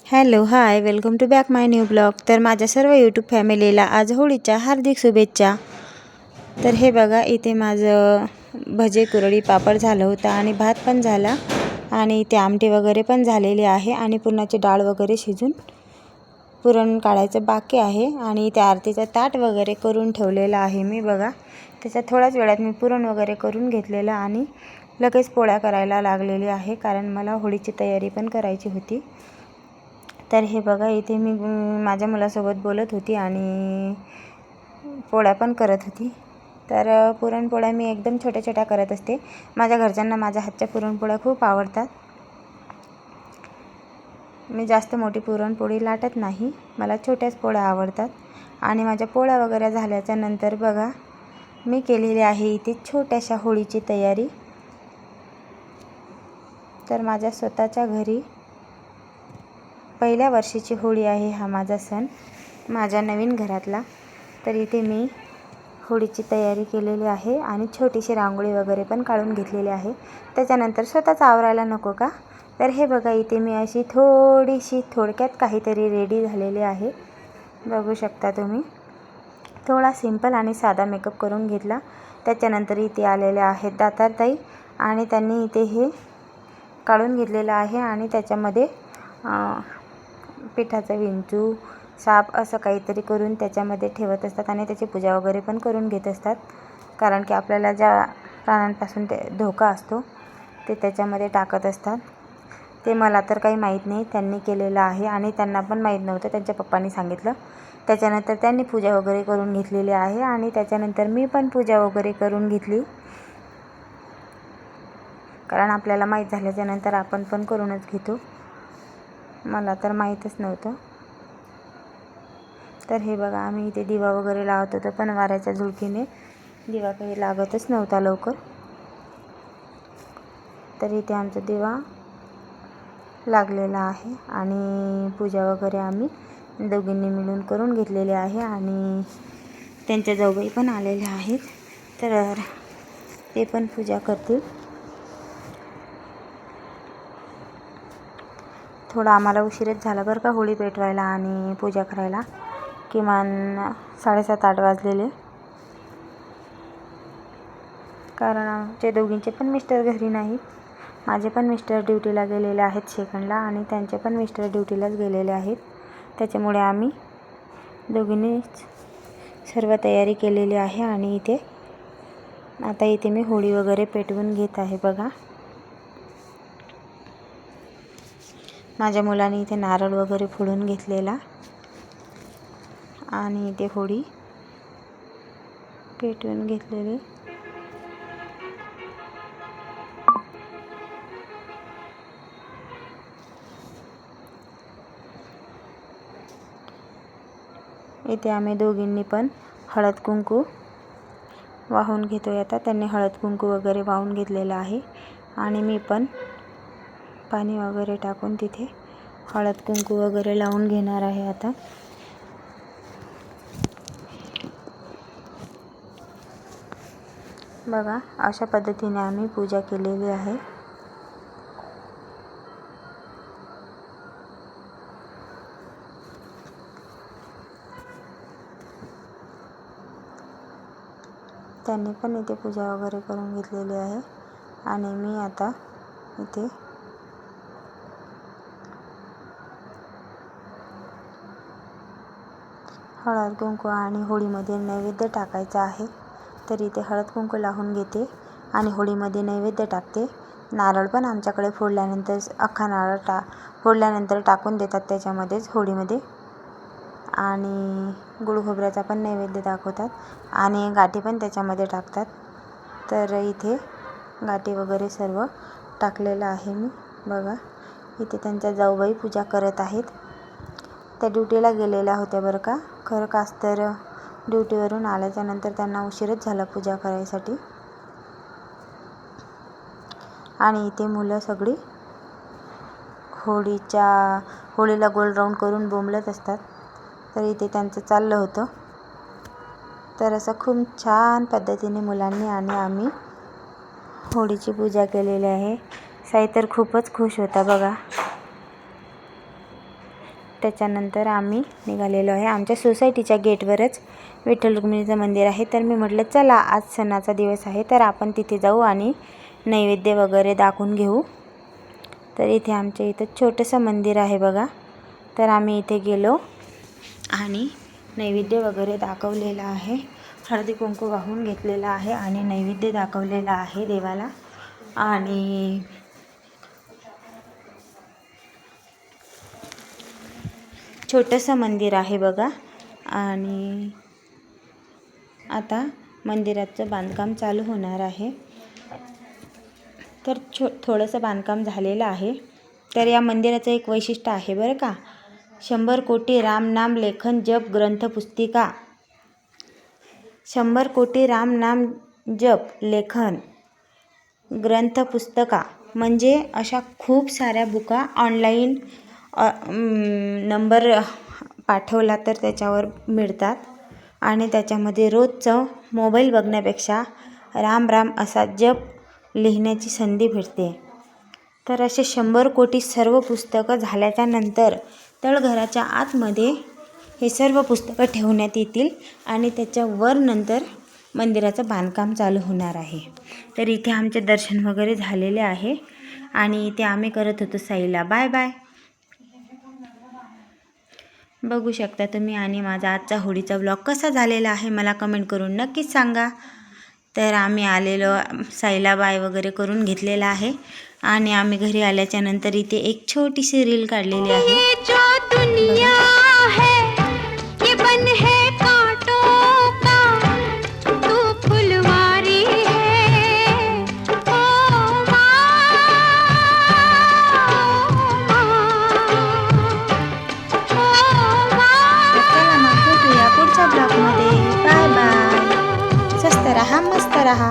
Hello hi welcome to back my new blog. तर माझ्या सर्व यूट्यूब फॅमिलीला आज होळीच्या हार्दिक शुभेच्छा. तर हे बघा, इथे माझं भजे कुरडी पापड झालं होतं आणि भात पण झाला आणि इथे आमटी वगैरे पण झालेली आहे आणि पुरणाची डाळ वगैरे शिजून पुरण काढायचं बाकी आहे. आणि इथे आरतीचं ताट वगैरे करून ठेवलेलं आहे मी. बघा, त्याच्या थोड्याच वेळात मी पुरण वगैरे करून घेतलेलं आणि लगेच पोळ्या करायला लागलेली आहे, कारण मला होळीची तयारी पण करायची होती. तर हे बघा, इथे मी माझ्या मुलासोबत बोलत होती आणि पोळ्या पण करत होती. तर पुरणपोळ्या मी एकदम छोट्या छोट्या करत असते. माझ्या घरच्यांना माझ्या हातच्या पुरणपोळ्या खूप आवडतात. मी जास्त मोठी पुरणपोळी लाटत नाही, मला छोट्याच पोळ्या आवडतात. आणि माझ्या पोळ्या वगैरे झाल्याच्या नंतर बघा, मी केलेली आहे इथे छोट्याशा होळीची तयारी. तर माझ्या स्वतःच्या घरी पहिल्या वर्षीची होळी आहे हा माझा सण, माझ्या नवीन घरातला. तर इथे मी होळीची तयारी केलेली आहे आणि छोटीशी रांगोळी वगैरे पण काढून घेतलेली आहे. त्याच्यानंतर स्वतःच आवरायला नको का. तर हे बघा, इथे मी अशी थोडीशी थोडक्यात काहीतरी रेडी झालेली आहे. बघू शकता तुम्ही, थोडा सिंपल आणि साधा मेकअप करून घेतला. त्याच्यानंतर इथे आलेले आहेत दातारताई आणि त्यांनी इथे हे काढून घेतलेलं आहे आणि त्याच्यामध्ये पिठाचा विंचू साप असं काहीतरी करून त्याच्यामध्ये ठेवत असतात आणि त्याची पूजा वगैरे पण करून घेत असतात, कारण की आपल्याला ज्या प्राण्यांपासून ते धोका असतो ते त्याच्यामध्ये टाकत असतात. ते मला तर काही माहीत नाही, त्यांनी केलेलं आहे आणि त्यांना पण माहीत नव्हतं, त्यांच्या पप्पांनी सांगितलं. त्याच्यानंतर त्यांनी पूजा वगैरे करून घेतलेली आहे आणि त्याच्यानंतर मी पण पूजा वगैरे करून घेतली, कारण आपल्याला माहीत झाल्याच्यानंतर आपण पण करूनच घेतो. मला तर माहीतच नव्हतं. तर हे बघा, आम्ही इथे दिवा वगैरे लावत होतो, पण वाऱ्याच्या झुळकीने दिवा काही लागतच नव्हता लवकर. तर इथे आमचा दिवा लागलेला आहे आणि पूजा वगैरे आम्ही दोघींनी मिळून करून घेतलेली आहे आणि त्यांच्या जाऊबाई पण आलेल्या आहेत, तर ते पण पूजा करतील. थोडा आम्हाला उशीरच झाला बरं का होळी पेटवायला आणि पूजा करायला. किमान 7:30-8 वाजलेले, कारण आमचे दोघींचे पण मिस्टर घरी नाहीत. माझे पण मिस्टर ड्युटीला गेलेले आहेत सेकंडला आणि त्यांचे पण मिस्टर ड्युटीलाच गेलेले आहेत. त्याच्यामुळे आम्ही दोघींनीच सर्व तयारी केलेली आहे आणि आता इथे मी होळी वगैरे पेटवून घेत आहे. बघा, माझ्या मुलाने इथे नारळ वगैरे फोडून घेतलेला आणि इथे होळी पेटवून घेतलेली. इथे आम्ही दोघींनी पण हळद कुंकू वाहून घेतोय. आता त्यांनी हळद कुंकू वगैरे वाहून घेतलेलं आहे आणि मी पण पाणी वगैरे टाकून तिथे हळद कुंकू वगैरे लावून घेणार आहे. आता बघा, अशा पद्धतीने आम्ही पूजा केलेली आहे. त्यांनी पण इथे पूजा वगैरे करून घेतलेली आहे आणि मी आता इथे हळद कुंकू आणि होळीमध्ये नैवेद्य टाकायचा आहे. तर इथे हळद कुंकू लावून घेते आणि होळीमध्ये नैवेद्य टाकते. नारळ पण आमच्याकडे फोडल्यानंतर अख्खा नारळ फोडल्यानंतर टाकून देतात त्याच्यामध्येच होळीमध्ये, आणि गुळ खोबऱ्याचा पण नैवेद्य दाखवतात आणि गाठी पण त्याच्यामध्ये टाकतात. तर इथे गाठी वगैरे सर्व टाकलेलं आहे मी. बघा, इथे त्यांच्या जाऊबाई पूजा करत आहेत. त्या ड्युटीला गेलेल्या होत्या बरं का. खरं कास तर ड्युटीवरून आल्याच्यानंतर त्यांना उशीरच झाला पूजा करायसाठी. आणि इथे मुलं सगळी होळीला गोल राऊंड करून बोंबलत असतात. तर इथे त्यांचं चाललं होतं. तर असं खूप छान पद्धतीने मुलांनी आणि आम्ही होळीची पूजा केलेली आहे. साई तर खूपच खुश होता. बघा, त्याच्यानंतर आम्ही निघालेलो आहे. आमच्या सोसायटीच्या गेटवरच विठ्ठल रुक्मिणीचं मंदिर आहे. तर मी म्हटलं चला आज सणाचा दिवस आहे तर आपण तिथे जाऊ आणि नैवेद्य वगैरे दाखवून घेऊ. तर इथे आमच्या इथं छोटंसं मंदिर आहे बघा. तर आम्ही इथे गेलो आणि नैवेद्य वगैरे दाखवलेला आहे. हळदी कुंकू वाहून घेतलेला आहे आणि नैवेद्य दाखवलेला आहे देवाला. आणि छोटंसं मंदिर आहे बघा. आणि आता मंदिराचं बांधकाम चालू होणार आहे. तर थोडंसं बांधकाम झालेलं आहे. तर या मंदिराचं एक वैशिष्ट्य आहे बरं का. 100 कोटी रामनाम लेखन जप ग्रंथ पुस्तिका, 100 कोटी रामनाम जप लेखन ग्रंथ पुस्तका म्हणजे अशा खूप साऱ्या बुका ऑनलाईन नंबर पाठवला तर त्याच्यावर मिळतात. आणि त्याच्यामध्ये रोजचं मोबाईल बघण्यापेक्षा राम राम असा जप लिहिण्याची संधी भेटते. तर असे 100 कोटी सर्व पुस्तकं झाल्याच्या नंतर तळघराच्या आतमध्ये हे सर्व पुस्तकं ठेवण्यात येतील आणि त्याच्यावर नंतर मंदिराचं बांधकाम चालू होणार आहे. तर इथे आमचे दर्शन वगैरे झालेले आहे आणि इथे आम्ही करत होतो साईला बाय बाय. बघू शकता तुम्ही. आणि माझा आजचा होळीचा ब्लॉग कसा झालेला आहे मला कमेंट करून नक्कीच सांगा. तर आम्ही आलेलो साईला बाय वगैरे करून घेतलेला आहे आणि आम्ही घरी आल्याच्या नंतर इथे एक छोटीशी रील काढलेली आहे. पुढच्या ब्लॉगमध्ये बाय बाय. स्वस्त रहा, मस्त रहा.